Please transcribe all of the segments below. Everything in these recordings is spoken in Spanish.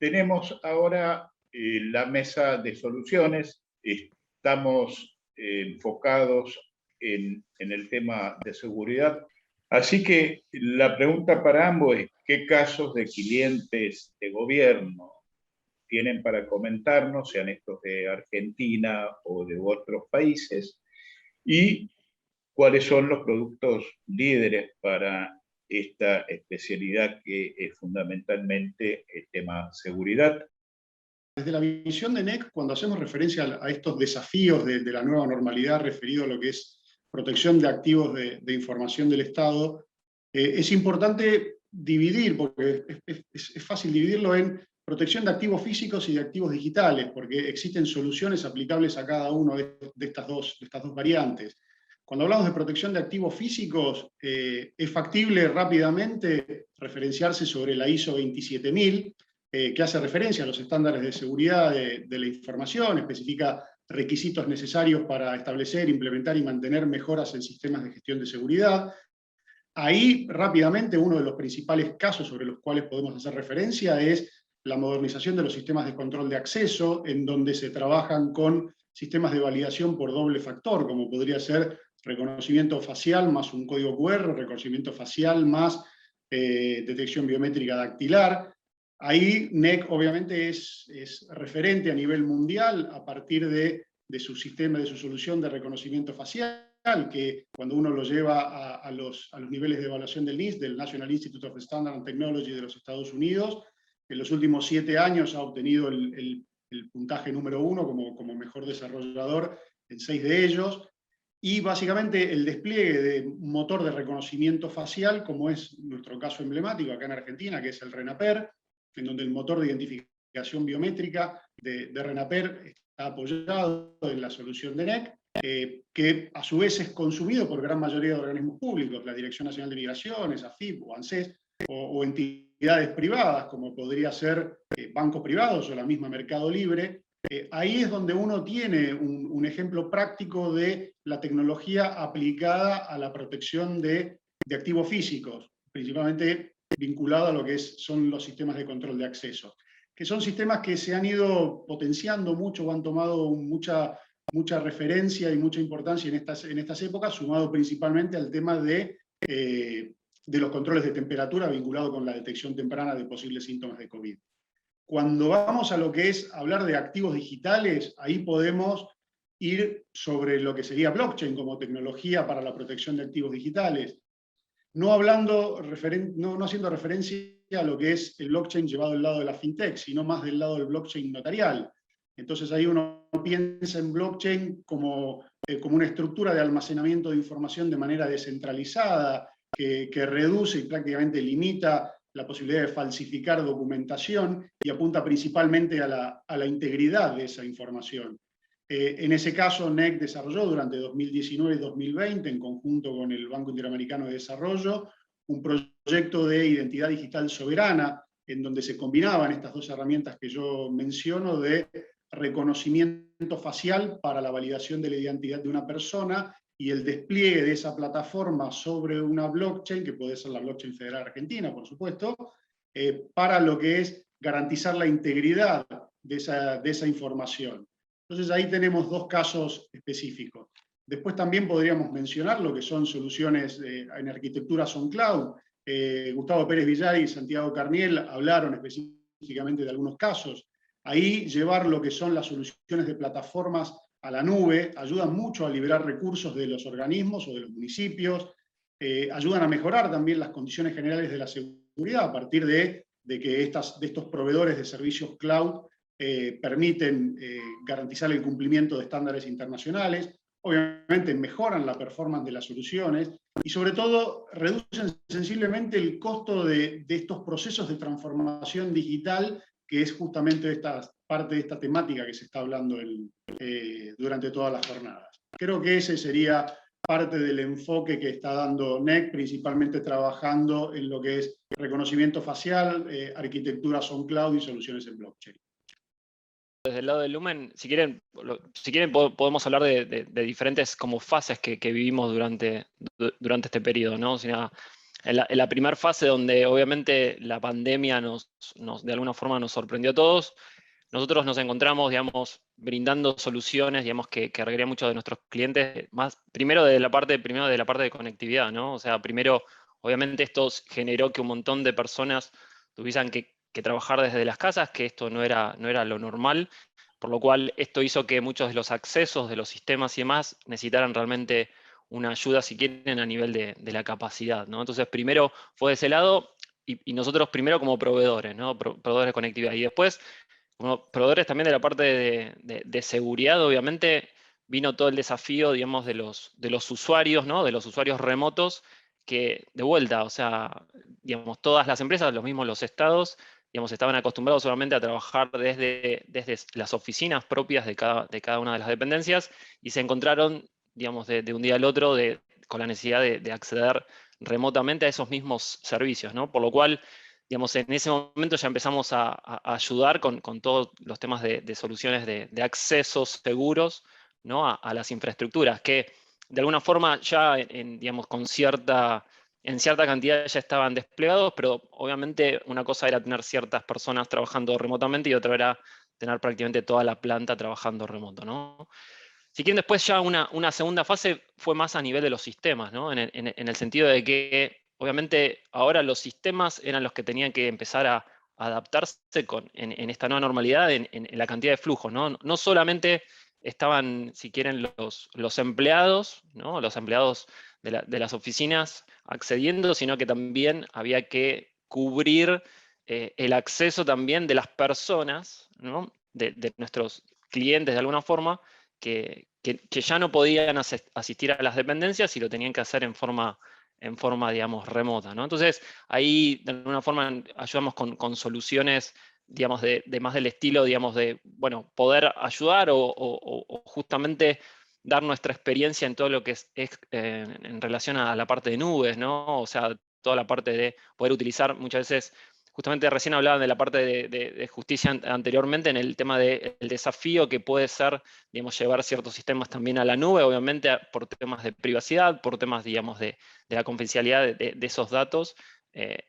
tenemos ahora la mesa de soluciones, estamos enfocados en el tema de seguridad. Así que la pregunta para ambos es, ¿qué casos de clientes de gobierno tienen para comentarnos, sean estos de Argentina o de otros países? Y cuáles son los productos líderes para esta especialidad que es fundamentalmente el tema seguridad. Desde la visión de NEC, cuando hacemos referencia a estos desafíos de la nueva normalidad referido a lo que es protección de activos de información del Estado, es importante dividir, porque es fácil dividirlo en protección de activos físicos y de activos digitales, porque existen soluciones aplicables a cada uno de estas dos variantes. Cuando hablamos de protección de activos físicos, es factible rápidamente referenciarse sobre la ISO 27000, que hace referencia a los estándares de seguridad de la información, especifica requisitos necesarios para establecer, implementar y mantener mejoras en sistemas de gestión de seguridad. Ahí, rápidamente, uno de los principales casos sobre los cuales podemos hacer referencia es la modernización de los sistemas de control de acceso, en donde se trabajan con sistemas de validación por doble factor, como podría ser reconocimiento facial más un código QR, reconocimiento facial más detección biométrica dactilar. Ahí NEC obviamente es referente a nivel mundial a partir de su sistema, de su solución de reconocimiento facial, que cuando uno lo lleva a los niveles de evaluación del NIST, del National Institute of Standards and Technology de los Estados Unidos, en los últimos 7 años ha obtenido el puntaje número 1 como mejor desarrollador en 6 de ellos, y básicamente el despliegue de un motor de reconocimiento facial, como es nuestro caso emblemático acá en Argentina, que es el RENAPER, en donde el motor de identificación biométrica de RENAPER está apoyado en la solución de NEC, que a su vez es consumido por gran mayoría de organismos públicos, la Dirección Nacional de Migraciones, AFIP o ANSES, o entidades privadas, como podría ser bancos privados o la misma Mercado Libre. Ahí es donde uno tiene un ejemplo práctico de la tecnología aplicada a la protección de activos físicos, principalmente vinculado a lo que son los sistemas de control de acceso, que son sistemas que se han ido potenciando mucho o han tomado mucha referencia y mucha importancia en estas épocas, sumado principalmente al tema de los controles de temperatura vinculado con la detección temprana de posibles síntomas de COVID. Cuando vamos a lo que es hablar de activos digitales, ahí podemos ir sobre lo que sería blockchain como tecnología para la protección de activos digitales, no haciendo referencia a lo que es el blockchain llevado del lado de la fintech, sino más del lado del blockchain notarial. Entonces ahí uno piensa en blockchain como una estructura de almacenamiento de información de manera descentralizada, que reduce y prácticamente limita la posibilidad de falsificar documentación y apunta principalmente a la integridad de esa información. En ese caso, NEC desarrolló durante 2019 y 2020, en conjunto con el Banco Interamericano de Desarrollo, un proyecto de identidad digital soberana, en donde se combinaban estas dos herramientas que yo menciono de reconocimiento facial para la validación de la identidad de una persona y el despliegue de esa plataforma sobre una blockchain, que puede ser la blockchain federal argentina, por supuesto, para lo que es garantizar la integridad de esa información. Entonces ahí tenemos dos casos específicos. Después también podríamos mencionar lo que son soluciones en arquitecturas on cloud. Gustavo Pérez Villar y Santiago Carniel hablaron específicamente de algunos casos. Ahí llevar lo que son las soluciones de plataformas a la nube ayudan mucho a liberar recursos de los organismos o de los municipios, ayudan a mejorar también las condiciones generales de la seguridad a partir de que estos proveedores de servicios cloud permiten garantizar el cumplimiento de estándares internacionales, obviamente mejoran la performance de las soluciones y sobre todo reducen sensiblemente el costo de estos procesos de transformación digital, que es justamente parte de esta temática que se está hablando durante todas las jornadas. Creo que ese sería parte del enfoque que está dando NEC, principalmente trabajando en lo que es reconocimiento facial, arquitecturas on cloud y soluciones en blockchain. Desde el lado de Lumen, si quieren podemos hablar de diferentes como fases que vivimos durante este periodo, ¿no? O sea, en la primera fase donde obviamente la pandemia de alguna forma nos sorprendió a todos, nosotros nos encontramos, digamos, brindando soluciones, digamos, que requerían mucho de nuestros clientes, primero de la parte de conectividad, ¿no? O sea, primero, obviamente esto generó que un montón de personas tuviesen que trabajar desde las casas, que esto no era lo normal, por lo cual esto hizo que muchos de los accesos de los sistemas y demás necesitaran realmente una ayuda, si quieren, a nivel de la capacidad, ¿no? Entonces, primero fue de ese lado, y nosotros primero como proveedores, ¿no? Proveedores de conectividad. Y después, como proveedores también de la parte de seguridad, obviamente, vino todo el desafío, digamos, de los usuarios, ¿no? De los usuarios remotos, que de vuelta, o sea, digamos, todas las empresas, los mismos los estados, digamos, estaban acostumbrados solamente a trabajar desde las oficinas propias de cada una de las dependencias y se encontraron, digamos, de un día al otro con la necesidad de acceder remotamente a esos mismos servicios, ¿no? Por lo cual, digamos, en ese momento ya empezamos a ayudar con todos los temas de soluciones de accesos seguros, ¿no? a las infraestructuras, que de alguna forma ya, digamos, en cierta cantidad ya estaban desplegados, pero obviamente una cosa era tener ciertas personas trabajando remotamente y otra era tener prácticamente toda la planta trabajando remoto, ¿no? Si quieren, después ya una segunda fase fue más a nivel de los sistemas, ¿no? En el sentido de que, obviamente, ahora los sistemas eran los que tenían que empezar a adaptarse en esta nueva normalidad, en la cantidad de flujos, ¿no? No solamente estaban, si quieren, los empleados, ¿no? Los empleados de las oficinas accediendo, sino que también había que cubrir el acceso también de las personas, ¿no? De nuestros clientes de alguna forma, que ya no podían asistir a las dependencias y lo tenían que hacer en forma, digamos, remota, ¿no? Entonces, ahí, de alguna forma, ayudamos con soluciones, digamos, de más del estilo, digamos, de, bueno, poder ayudar o justamente dar nuestra experiencia en todo lo que es en relación a la parte de nubes, ¿no? O sea, toda la parte de poder utilizar muchas veces. Justamente recién hablaban de la parte de justicia anteriormente, en el tema del desafío que puede ser, digamos, llevar ciertos sistemas también a la nube, obviamente por temas de privacidad, por temas, digamos, de la confidencialidad de esos datos.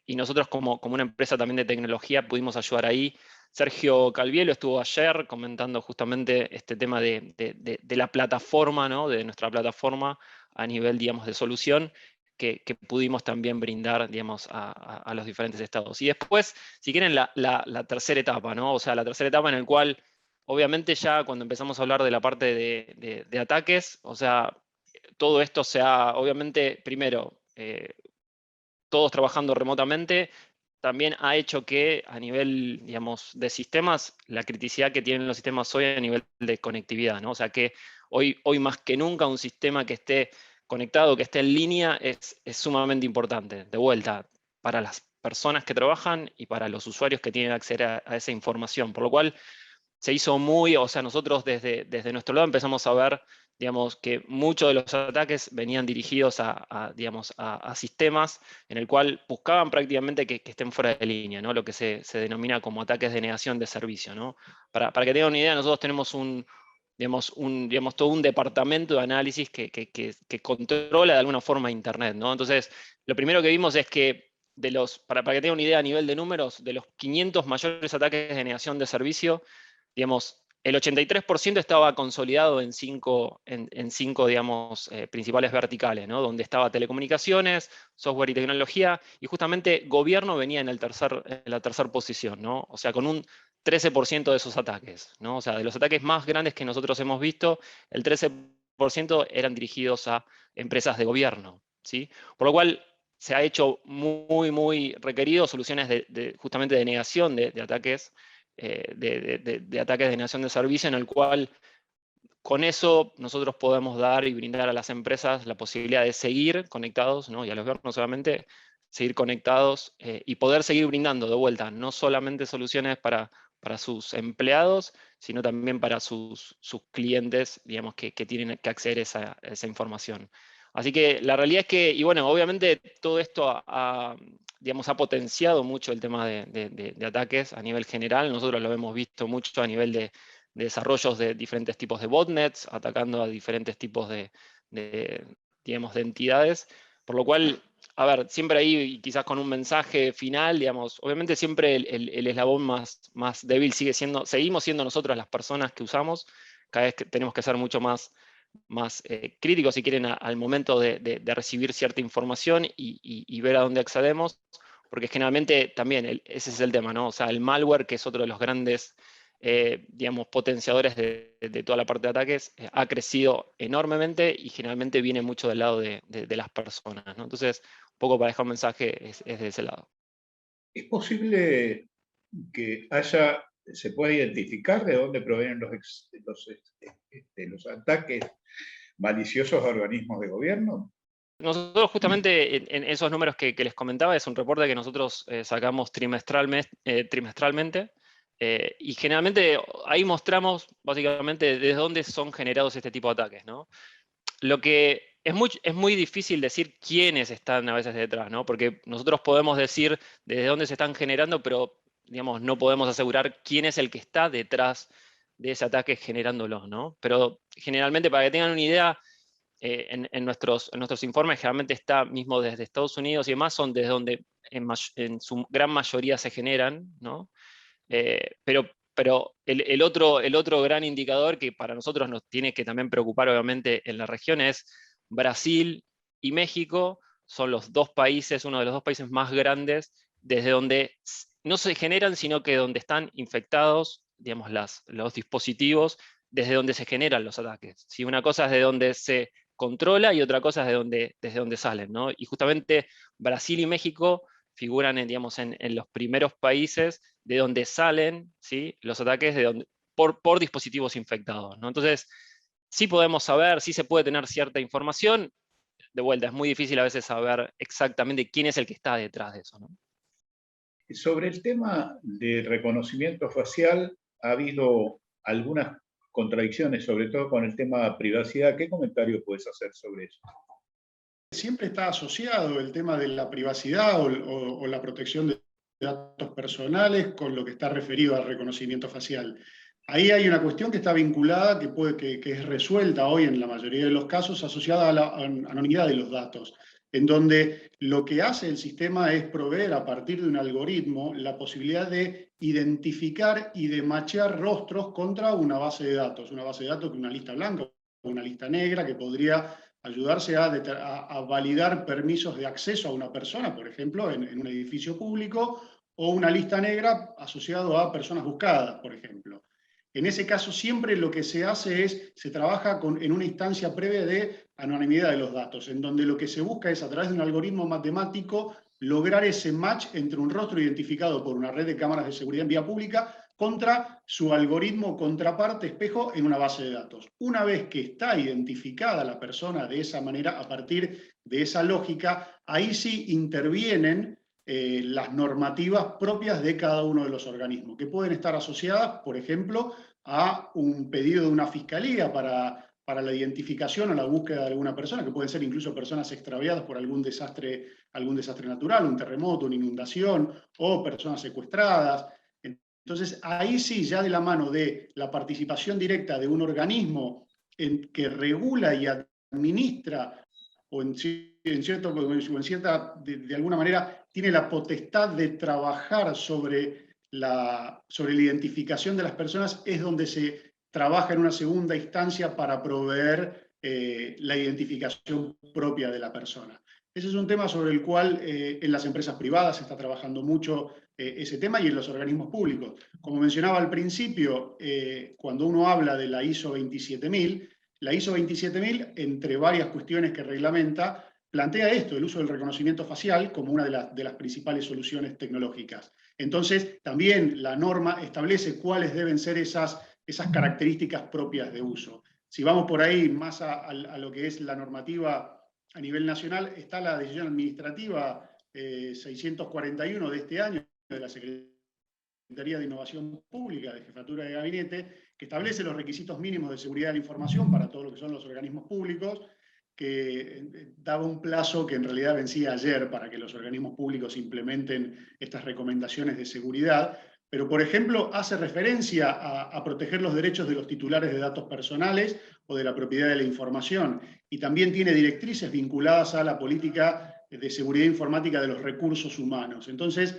Y nosotros como una empresa también de tecnología pudimos ayudar ahí. Sergio Calvielo estuvo ayer comentando justamente este tema de la plataforma, ¿no? De nuestra plataforma a nivel, digamos, de solución, que pudimos también brindar, digamos, a los diferentes estados. Y después, si quieren, la tercera etapa, ¿no? O sea, la tercera etapa en la cual, obviamente, ya cuando empezamos a hablar de la parte de ataques, o sea, todo esto se ha, obviamente, primero, todos trabajando remotamente, también ha hecho que a nivel, digamos, de sistemas, la criticidad que tienen los sistemas hoy a nivel de conectividad, ¿no? O sea que hoy más que nunca un sistema que esté conectado, que esté en línea, es sumamente importante. De vuelta, para las personas que trabajan y para los usuarios que tienen acceso a esa información. Por lo cual se hizo o sea, nosotros desde nuestro lado empezamos a ver, digamos, que muchos de los ataques venían dirigidos digamos, a sistemas en el cual buscaban prácticamente que estén fuera de línea, ¿no? Lo que se denomina como ataques de negación de servicio, ¿no? Para que tengan una idea, nosotros tenemos digamos, todo un departamento de análisis que controla de alguna forma Internet, ¿no? Entonces, lo primero que vimos es que para que tengan una idea a nivel de números, de los 500 mayores ataques de negación de servicio, digamos, el 83% estaba consolidado en cinco, digamos, principales verticales, ¿no? Donde estaba telecomunicaciones, software y tecnología, y justamente gobierno venía en la tercera posición, ¿no? O sea, con un 13% de esos ataques, ¿no? O sea, de los ataques más grandes que nosotros hemos visto, el 13% eran dirigidos a empresas de gobierno, ¿sí? Por lo cual se ha hecho muy requerido soluciones justamente de negación de ataques, de ataques de negación de servicio, en el cual con eso nosotros podemos dar y brindar a las empresas la posibilidad de seguir conectados, ¿no? Y a los gobiernos solamente seguir conectados y poder seguir brindando de vuelta, no solamente soluciones para sus empleados, sino también para sus clientes, digamos, que tienen que acceder a esa información. Así que la realidad es que, y bueno, obviamente todo esto digamos, ha potenciado mucho el tema de ataques a nivel general. Nosotros lo hemos visto mucho a nivel de desarrollos de diferentes tipos de botnets, atacando a diferentes tipos digamos, de entidades, por lo cual a ver, siempre ahí quizás con un mensaje final, digamos, obviamente siempre el eslabón más débil seguimos siendo nosotros las personas que usamos, cada vez que tenemos que ser mucho más críticos, si quieren, al momento de recibir cierta información y ver a dónde accedemos, porque generalmente también ese es el tema, ¿no? O sea, el malware, que es otro de los grandes, digamos, potenciadores de toda la parte de ataques, ha crecido enormemente y generalmente viene mucho del lado de las personas, ¿no? Entonces, un poco para dejar un mensaje es de ese lado. ¿Es posible que se pueda identificar de dónde provienen los ataques maliciosos a organismos de gobierno? Nosotros justamente en esos números que les comentaba, es un reporte que nosotros sacamos trimestralmente, y generalmente ahí mostramos básicamente desde dónde son generados este tipo de ataques, ¿no? Lo que es muy difícil decir quiénes están a veces detrás, ¿no? Porque nosotros podemos decir desde dónde se están generando, pero digamos, no podemos asegurar quién es el que está detrás de ese ataque generándolo, ¿no? Pero generalmente, para que tengan una idea, en nuestros informes generalmente está mismo desde Estados Unidos y demás, son desde donde en su gran mayoría se generan, ¿no? Pero el otro gran indicador que para nosotros nos tiene que también preocupar, obviamente, en la región es Brasil y México. Son los dos países, uno de los dos países más grandes, desde donde no se generan, sino que donde están infectados, digamos, los dispositivos, desde donde se generan los ataques. ¿Sí? Una cosa es de donde se controla y otra cosa es desde donde salen, ¿no? Y justamente Brasil y México figuran digamos, en los primeros países de donde salen, ¿sí?, los ataques por dispositivos infectados, ¿no? Entonces, sí podemos saber, sí se puede tener cierta información. De vuelta, es muy difícil a veces saber exactamente quién es el que está detrás de eso, ¿no? Sobre el tema de reconocimiento facial, ha habido algunas contradicciones, sobre todo con el tema de privacidad. ¿Qué comentario puedes hacer sobre eso? Siempre está asociado el tema de la privacidad o la protección de datos personales con lo que está referido al reconocimiento facial. Ahí hay una cuestión que está vinculada, que es resuelta hoy en la mayoría de los casos, asociada a la anonimidad de los datos, en donde lo que hace el sistema es proveer a partir de un algoritmo la posibilidad de identificar y de machear rostros contra una base de datos que es una lista blanca o una lista negra, que podría ayudarse a validar permisos de acceso a una persona, por ejemplo, en un edificio público, o una lista negra asociado a personas buscadas, por ejemplo. En ese caso, siempre lo que se hace se trabaja en una instancia previa de anonimidad de los datos, en donde lo que se busca es, a través de un algoritmo matemático, lograr ese match entre un rostro identificado por una red de cámaras de seguridad en vía pública contra su algoritmo contraparte espejo en una base de datos. Una vez que está identificada la persona de esa manera, a partir de esa lógica, ahí sí intervienen las normativas propias de cada uno de los organismos, que pueden estar asociadas, por ejemplo, a un pedido de una fiscalía para la identificación o la búsqueda de alguna persona, que pueden ser incluso personas extraviadas por algún desastre natural, un terremoto, una inundación, o personas secuestradas. Entonces, ahí sí, ya de la mano de la participación directa de un organismo que regula y administra, o de alguna manera tiene la potestad de trabajar sobre la identificación de las personas, es donde se trabaja en una segunda instancia para proveer la identificación propia de la persona. Ese es un tema sobre el cual en las empresas privadas se está trabajando mucho ese tema, y en los organismos públicos. Como mencionaba al principio, cuando uno habla de la ISO 27000, la ISO 27000, entre varias cuestiones que reglamenta, plantea esto, el uso del reconocimiento facial, como una de las principales soluciones tecnológicas. Entonces, también la norma establece cuáles deben ser esas características propias de uso. Si vamos por ahí más a lo que es la normativa a nivel nacional, está la decisión administrativa 641 de este año, de la Secretaría de Innovación Pública, de Jefatura de Gabinete, que establece los requisitos mínimos de seguridad de la información para todo lo que son los organismos públicos, que daba un plazo que en realidad vencía ayer para que los organismos públicos implementen estas recomendaciones de seguridad, pero por ejemplo hace referencia a proteger los derechos de los titulares de datos personales o de la propiedad de la información, y también tiene directrices vinculadas a la política de seguridad informática de los recursos humanos. Entonces,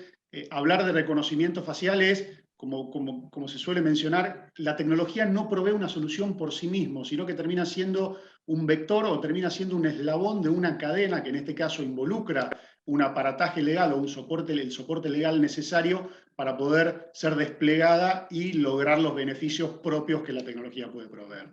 hablar de reconocimiento facial es, como se suele mencionar, la tecnología no provee una solución por sí mismo, sino que termina siendo un vector o termina siendo un eslabón de una cadena que en este caso involucra un aparataje legal o el soporte legal necesario para poder ser desplegada y lograr los beneficios propios que la tecnología puede proveer.